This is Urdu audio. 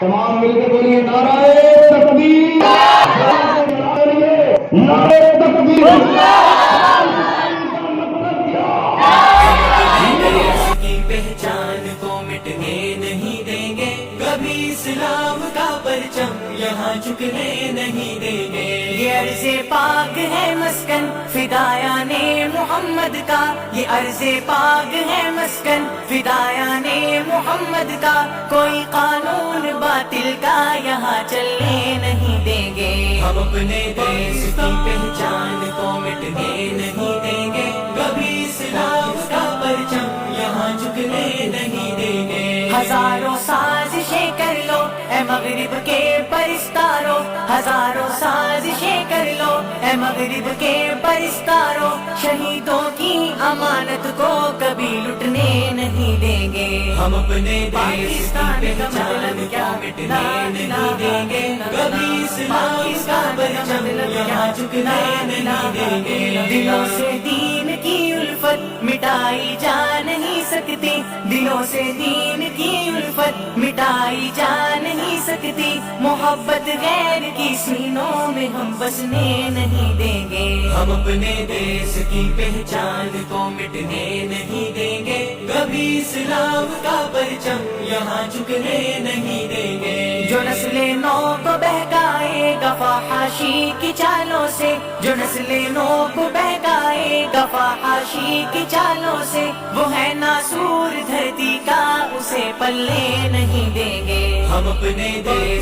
تمام مل کے بولیے نعرہ تکبیر، نعرہ تکبیر۔ کی پہچان کو مٹنے نہیں دیں گے، کبھی اسلام کا پرچم یہاں جھکنے نہیں دیں گے۔ یہ عرض پاک ہے مسکن فدایان محمد کا، یہ عرض پاک ہے مسکن فدایان محمد کا، کوئی قانون باطل کا یہاں چلنے نہیں دیں گے۔ ہم اپنے دیش کی پہچان کو مٹنے نہیں دیں گے، کبھی اسلام کا پرچم یہاں جھکنے نہیں دیں گے۔ ہزاروں سازشیں کر لو اے مغرب کے پرستارو، ہزاروں سازشیں کر لو اے مغرب کے پرستارو، شہیدوں کی امانت کو کبھی لٹنے نہیں دیں گے۔ ہم اپنے دیش کی پہچان کو مٹنے نہیں دیں گے، کبھی اسلام کا پرچم یہاں جھکنے نہیں دیں گے۔ دلوں سے دین کی الفت مٹائی جا نہیں سکتی، دلوں سے دین کی الفت مٹائی جا نہیں سکتی، محبت غیر کی سینوں میں ہم بسنے نہیں دیں گے۔ ہم اپنے دیش کی پہچان کو مٹنے نہیں دیں گے، کبھی اسلام کا پرچم یہاں جھکنے نہیں دیں گے۔ جو نسل نو کو بہکائے گا فحاشی کی چالوں سے، جو نسل نو کو بہکائے گا فحاشی کی چالوں سے، وہ ہے ناسور دھرتی کا، اسے پلے نہیں دیں گے۔ ہم اپنے دیش